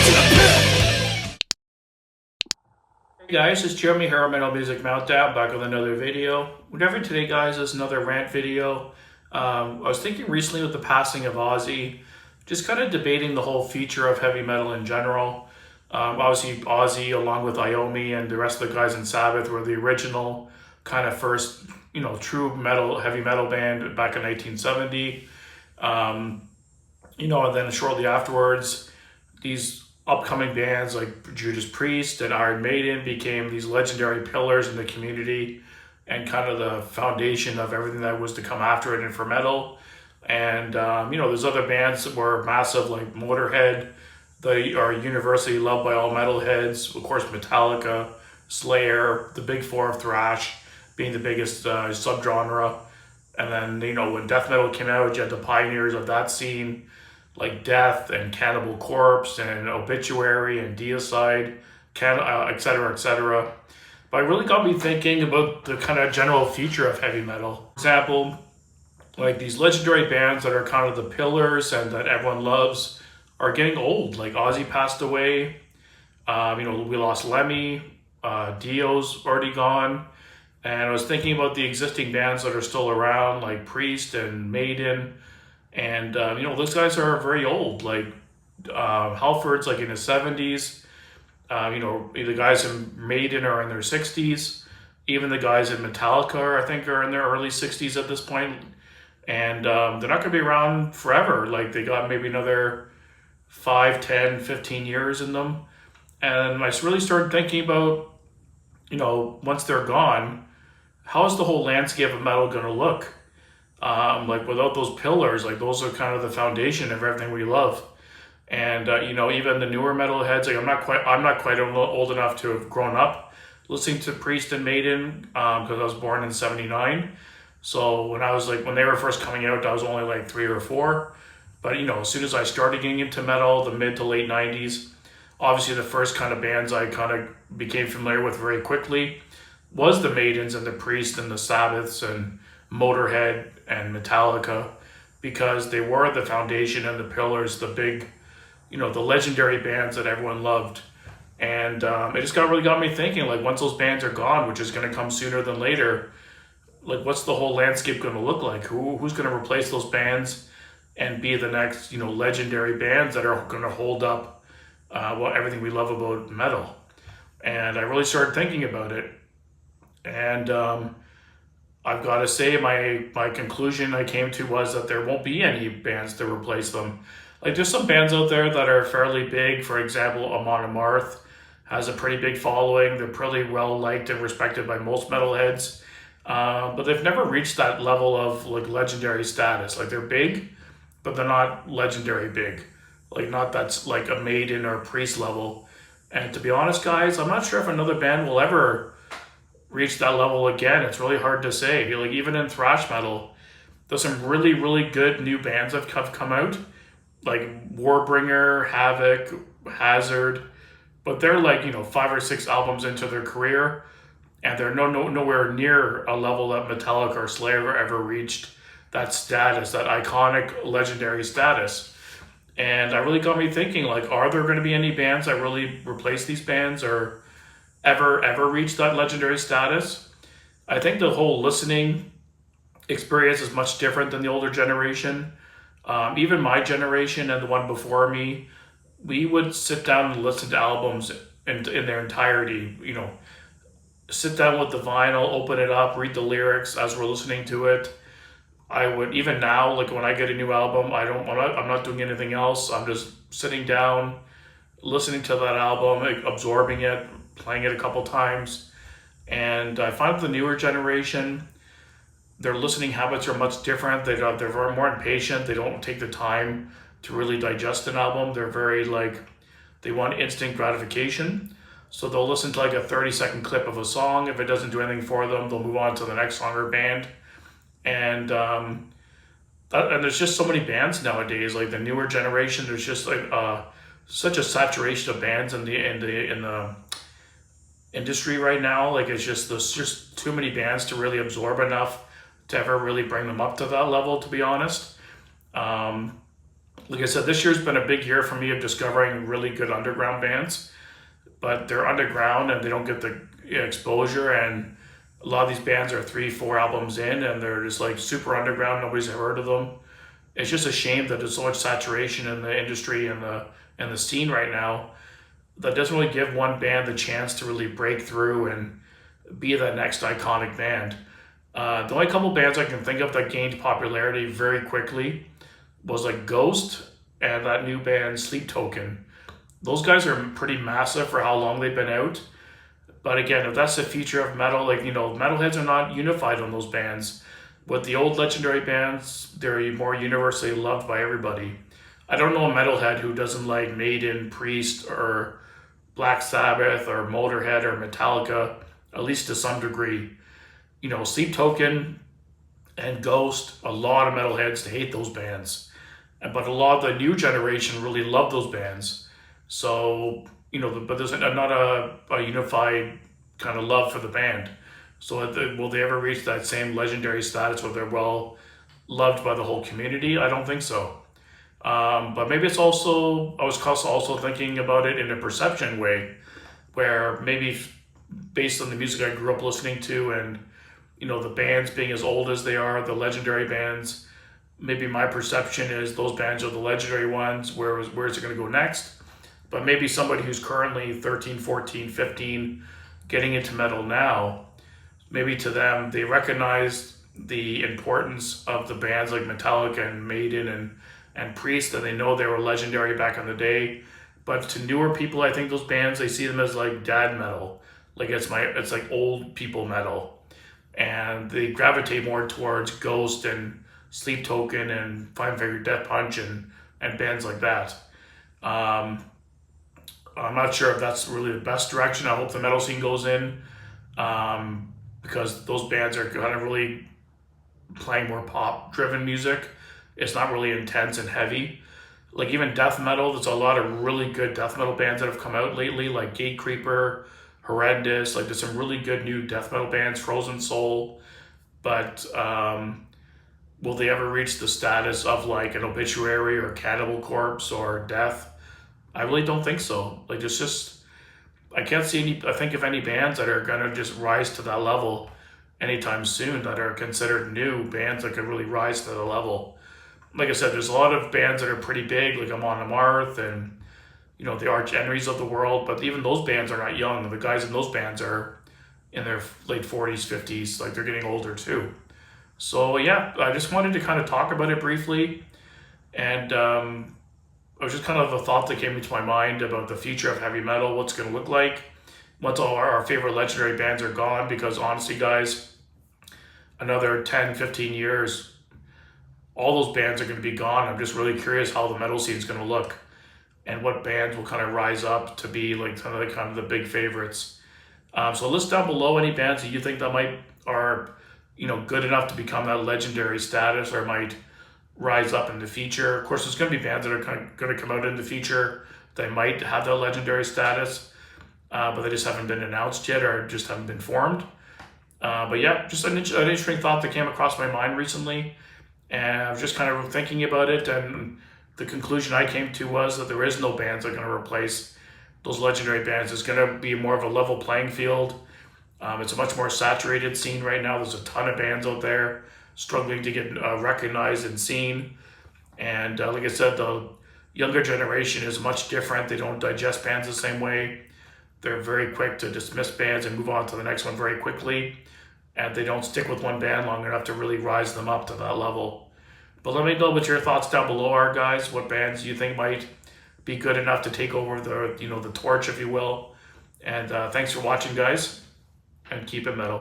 Hey guys, it's Jeremy here on Metal Music Meltdown, back with another video. Whatever today, guys, is another rant video. I was thinking recently with the passing of Ozzy, just kind of debating the whole future of heavy metal in general. Obviously, Ozzy, along with Iommi and the rest of the guys in Sabbath, were the original kind of first, true metal, heavy metal band back in 1970. And then shortly afterwards, these upcoming bands like Judas Priest and Iron Maiden became these legendary pillars in the community and kind of the foundation of everything that was to come after it and for metal. And, there's other bands that were massive like Motorhead. They are universally loved by all metalheads. Of course, Metallica, Slayer, the big four of thrash being the biggest subgenre. And then, when death metal came out, you had the pioneers of that scene like Death and Cannibal Corpse and Obituary and Deicide, et cetera, et cetera. But it really got me thinking about the kind of general future of heavy metal. For example, like these legendary bands that are kind of the pillars and that everyone loves are getting old. Like Ozzy passed away. We lost Lemmy. Dio's already gone. And I was thinking about the existing bands that are still around, like Priest and Maiden. And, those guys are very old. Like Halford's like in his 70s. The guys in Maiden are in their 60s. Even the guys in Metallica, I think, are in their early 60s at this point. And they're not going to be around forever. Like they got maybe another 5, 10, 15 years in them. And I really started thinking about, once they're gone, how is the whole landscape of metal going to look? Like without those pillars, like those are kind of the foundation of everything we love. And even the newer metalheads, like I'm not quite old enough to have grown up listening to Priest and Maiden because I was born in '79. So when they were first coming out, I was only like 3 or 4. But as soon as I started getting into metal, the mid to late '90s, obviously the first kind of bands I kind of became familiar with very quickly was the Maidens and the Priest and the Sabbaths and Motorhead and Metallica, because they were the foundation and the pillars, the big, the legendary bands that everyone loved. And it just really got me thinking, like once those bands are gone, which is going to come sooner than later, like what's the whole landscape going to look like? Who's going to replace those bands and be the next, legendary bands that are going to hold up everything we love about metal? And I really started thinking about it. And I've got to say, my conclusion I came to was that there won't be any bands to replace them. Like there's some bands out there that are fairly big. For example, Amon Amarth has a pretty big following. They're pretty well liked and respected by most metalheads. But they've never reached that level of like legendary status. Like they're big, but they're not legendary big. Like not that's like a Maiden or Priest level. And to be honest, guys, I'm not sure if another band will ever reach that level again. It's really hard to say. Like even in thrash metal, there's some really, really good new bands that have come out, like Warbringer, Havoc, Hazard, but they're like 5 or 6 albums into their career, and they're nowhere near a level that Metallica or Slayer ever reached. That status, that iconic, legendary status. And that really got me thinking, like, are there going to be any bands that really replace these bands or ever reach that legendary status? I think the whole listening experience is much different than the older generation. Even my generation and the one before me, we would sit down and listen to albums in their entirety. Sit down with the vinyl, open it up, read the lyrics as we're listening to it. I would, even now, like when I get a new album, I'm not doing anything else. I'm just sitting down, listening to that album, absorbing it, playing it a couple times. And I find the newer generation, their listening habits are much different. They're very more impatient. They don't take the time to really digest an album. They're very they want instant gratification. So they'll listen to like a 30-second clip of a song. If it doesn't do anything for them, they'll move on to the next song or band. And there's just so many bands nowadays. Like the newer generation, there's just such a saturation of bands in the industry right now. Like there's just too many bands to really absorb enough to ever really bring them up to that level, to be honest. Like I said, this year's been a big year for me of discovering really good underground bands, but they're underground and they don't get the exposure. And a lot of these bands are 3, 4 albums in, and they're just like super underground. Nobody's ever heard of them. It's just a shame that there's so much saturation in the industry and the scene right now that doesn't really give one band the chance to really break through and be that next iconic band. The only couple bands I can think of that gained popularity very quickly was like Ghost and that new band Sleep Token. Those guys are pretty massive for how long they've been out. But again, if that's the future of metal, like, metalheads are not unified on those bands. With the old legendary bands, they're more universally loved by everybody. I don't know a metalhead who doesn't like Maiden, Priest, or Black Sabbath, or Motorhead, or Metallica, at least to some degree. Sleep Token and Ghost, a lot of metalheads hate those bands. But a lot of the new generation really love those bands. So, but there's not a unified kind of love for the band. So will they ever reach that same legendary status where they're well loved by the whole community? I don't think so. But maybe it's also, I was also thinking about it in a perception way, where maybe based on the music I grew up listening to and, the bands being as old as they are, the legendary bands, maybe my perception is those bands are the legendary ones. Where is it going to go next? But maybe somebody who's currently 13, 14, 15, getting into metal now, maybe to them, they recognize the importance of the bands like Metallica and Maiden and Priest, and they know they were legendary back in the day. But to newer people, I think those bands, they see them as like dad metal. Like it's like old people metal. And they gravitate more towards Ghost and Sleep Token and Five Finger Death Punch and bands like that. I'm not sure if that's really the best direction. I hope the metal scene goes in, because those bands are kind of really playing more pop-driven music. It's not really intense and heavy. Like even death metal, there's a lot of really good death metal bands that have come out lately, like Gatecreeper, Horrendous. Like there's some really good new death metal bands, Frozen Soul. But will they ever reach the status of like an Obituary or Cannibal Corpse or Death? I really don't think so. Like it's just, I can't see I think of any bands that are gonna just rise to that level anytime soon that are considered new bands that could really rise to the level. Like I said, there's a lot of bands that are pretty big, like Amon Amarth and the Arch Enemies of the world, but even those bands are not young. The guys in those bands are in their late 40s, 50s, like they're getting older too. So yeah, I just wanted to kind of talk about it briefly, and it was just kind of a thought that came into my mind about the future of heavy metal, what's going to look like once all our favorite legendary bands are gone. Because honestly, guys, another 10, 15 years, all those bands are going to be gone. I'm just really curious how the metal scene is going to look and what bands will kind of rise up to be like kind of the big favorites. So list down below any bands that you think that are good enough to become that legendary status or might rise up in the future. Of course, there's going to be bands that are kind of going to come out in the future that might have that legendary status, but they just haven't been announced yet or just haven't been formed. But yeah, just an interesting thought that came across my mind recently, and I was just kind of thinking about it, and the conclusion I came to was that there is no bands that are going to replace those legendary bands. It's going to be more of a level playing field. It's a much more saturated scene right now. There's a ton of bands out there struggling to get recognized and seen. And like I said, the younger generation is much different. They don't digest bands the same way. They're very quick to dismiss bands and move on to the next one very quickly. And they don't stick with one band long enough to really rise them up to that level. But let me know what your thoughts down below are, guys. What bands you think might be good enough to take over the torch, if you will. And thanks for watching, guys. And keep it metal.